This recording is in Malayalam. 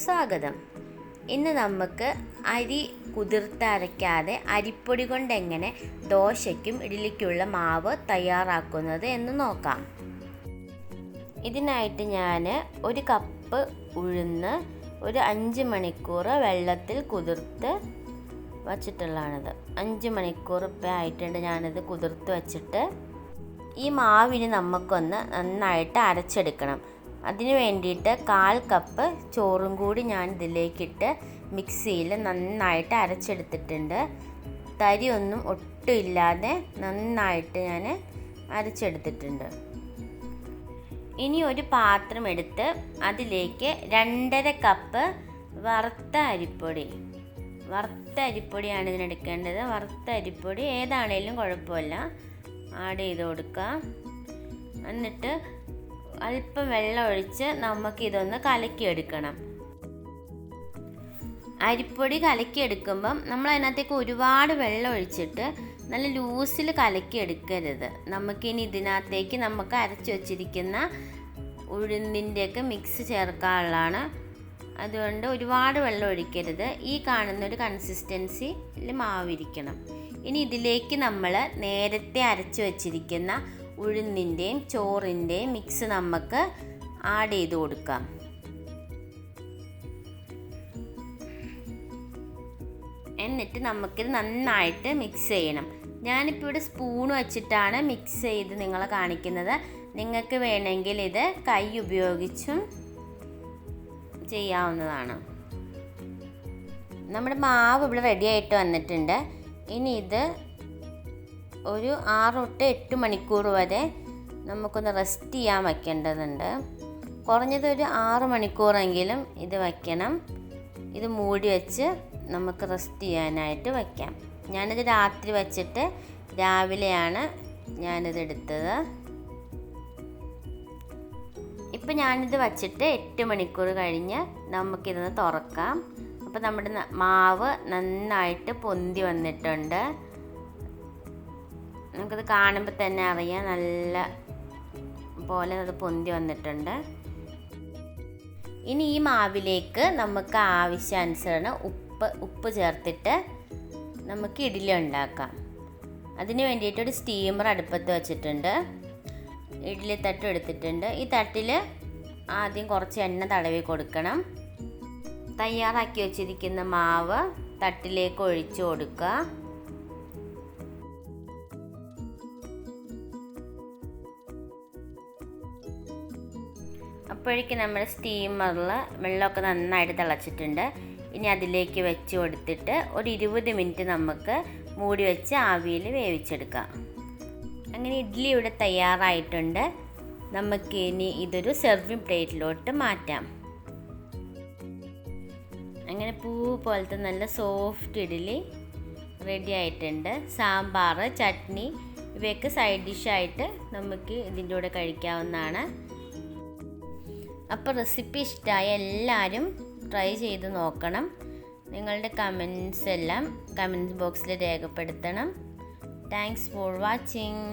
സ്വാഗതം. ഇന്ന് നമുക്ക് അരി കുതിർത്തരയ്ക്കാതെ അരിപ്പൊടി കൊണ്ട് എങ്ങനെ ദോശയ്ക്കും ഇഡ്ഡലിക്കുള്ള മാവ് തയ്യാറാക്കുന്നത് എന്ന് നോക്കാം. ഇതിനായിട്ട് ഞാൻ 1 കപ്പ് ഉഴുന്ന് ഒരു 5 മണിക്കൂർ വെള്ളത്തിൽ കുതിർത്ത് വച്ചിട്ടുള്ളതാണിത്. 5 മണിക്കൂർ ഇപ്പം ആയിട്ടുണ്ട് ഞാനിത് കുതിർത്ത് വച്ചിട്ട്. ഈ മാവിന് നമുക്കൊന്ന് നന്നായിട്ട് അരച്ചെടുക്കണം. അതിന് വേണ്ടിയിട്ട് 1/4 കപ്പ് ചോറും കൂടി ഞാൻ ഇതിലേക്കിട്ട് മിക്സിയിൽ നന്നായിട്ട് അരച്ചെടുത്തിട്ടുണ്ട്. തരിയൊന്നും ഒട്ടും ഇല്ലാതെ നന്നായിട്ട് ഞാൻ അരച്ചെടുത്തിട്ടുണ്ട്. ഇനി ഒരു പാത്രം എടുത്ത് അതിലേക്ക് 2.5 കപ്പ് വറുത്ത അരിപ്പൊടിയാണ് ഇതിനെടുക്കേണ്ടത്. വറുത്ത അരിപ്പൊടി ഏതാണേലും കുഴപ്പമില്ല, ആഡ് ചെയ്ത് കൊടുക്കുക. എന്നിട്ട് അല്പം വെള്ളം ഒഴിച്ച് നമുക്കിതൊന്ന് കലക്കിയെടുക്കണം. അരിപ്പൊടി കലക്കിയെടുക്കുമ്പം നമ്മൾ അതിനകത്തേക്ക് ഒരുപാട് വെള്ളം ഒഴിച്ചിട്ട് നല്ല ലൂസിൽ കലക്കിയെടുക്കരുത്. നമുക്കിനി ഇതിനകത്തേക്ക് നമുക്ക് അരച്ച് വച്ചിരിക്കുന്ന ഉഴുന്നിൻ്റെയൊക്കെ മിക്സ് ചേർക്കാനുള്ളതാണ്. അതുകൊണ്ട് ഒരുപാട് വെള്ളം ഒഴിക്കരുത്. ഈ കാണുന്നൊരു കൺസിസ്റ്റൻസിയിൽ മാവിരിക്കണം. ഇനി ഇതിലേക്ക് നമ്മൾ നേരത്തെ അരച്ച് വച്ചിരിക്കുന്ന ഉഴുന്നിൻ്റെയും ചോറിൻ്റെയും മിക്സ് നമുക്ക് ആഡ് ചെയ്ത് കൊടുക്കാം. എന്നിട്ട് നമുക്കിത് നന്നായിട്ട് മിക്സ് ചെയ്യണം. ഞാനിപ്പോൾ ഇവിടെ സ്പൂൺ വെച്ചിട്ടാണ് മിക്സ് ചെയ്ത് നിങ്ങളെ കാണിക്കുന്നത്. നിങ്ങൾക്ക് വേണമെങ്കിൽ ഇത് കൈ ഉപയോഗിച്ചും ചെയ്യാവുന്നതാണ്. നമ്മുടെ മാവ് ഇവിടെ റെഡി ആയിട്ട് വന്നിട്ടുണ്ട്. ഇനി ഇത് ഒരു 6 to 8 മണിക്കൂർ വരെ നമുക്കൊന്ന് റെസ്റ്റ് ചെയ്യാൻ വയ്ക്കേണ്ടതുണ്ട്. കുറഞ്ഞത് ഒരു 6 മണിക്കൂറെങ്കിലും ഇത് വയ്ക്കണം. ഇത് മൂടി വെച്ച് നമുക്ക് റെസ്റ്റ് ചെയ്യാനായിട്ട് വയ്ക്കാം. ഞാനിത് രാത്രി വച്ചിട്ട് രാവിലെയാണ് ഞാനിത് എടുത്തത്. ഇപ്പം ഞാനിത് വച്ചിട്ട് 8 മണിക്കൂർ കഴിഞ്ഞ് നമുക്കിതൊന്ന് തുറക്കാം. അപ്പോൾ നമ്മുടെ മാവ് നന്നായിട്ട് പൊന്തി വന്നിട്ടുണ്ട്. നമുക്കത് കാണുമ്പോൾ തന്നെ അറിയാം, നല്ല പോലെ അത് പൊന്തി വന്നിട്ടുണ്ട്. ഇനി ഈ മാവിലേക്ക് നമുക്ക് ആവശ്യാനുസരണം ഉപ്പ് ചേർത്തിട്ട് നമുക്ക് ഇഡ്ഡലി ഉണ്ടാക്കാം. അതിന് വേണ്ടിയിട്ട് ഒരു സ്റ്റീമർ അടുപ്പത്ത് വെച്ചിട്ടുണ്ട്. ഇഡ്ഡലി തട്ട് എടുത്തിട്ടുണ്ട്. ഈ തട്ടിൽ ആദ്യം കുറച്ച് എണ്ണ തടവി കൊടുക്കണം. തയ്യാറാക്കി വെച്ചിരിക്കുന്ന മാവ് തട്ടിലേക്ക് ഒഴിച്ചു കൊടുക്കുക. അപ്പോഴേക്കും നമ്മുടെ സ്റ്റീമറിൽ വെള്ളമൊക്കെ നന്നായിട്ട് തിളച്ചിട്ടുണ്ട്. ഇനി അതിലേക്ക് വെച്ച് കൊടുത്തിട്ട് ഒരു 20 മിനിറ്റ് നമുക്ക് മൂടി വെച്ച് ആവിയിൽ വേവിച്ചെടുക്കാം. അങ്ങനെ ഇഡ്ഡലി ഇവിടെ തയ്യാറായിട്ടുണ്ട്. നമുക്ക് ഇനി ഇതൊരു സെർവിങ് പ്ലേറ്റിലോട്ട് മാറ്റാം. അങ്ങനെ പൂ പോലത്തെ നല്ല സോഫ്റ്റ് ഇഡ്ഡലി റെഡി ആയിട്ടുണ്ട്. സാമ്പാർ, ചട്നി ഇവയൊക്കെ സൈഡ് ഡിഷായിട്ട് നമുക്ക് ഇതിൻ്റെ കൂടെ കഴിക്കാവുന്നതാണ്. അപ്പോൾ റെസിപ്പി ഇഷ്ടമായ എല്ലാവരും ട്രൈ ചെയ്ത് നോക്കണം. നിങ്ങളുടെ കമൻസ് എല്ലാം കമൻറ്റ് ബോക്സിൽ രേഖപ്പെടുത്തണം. Thanks for watching.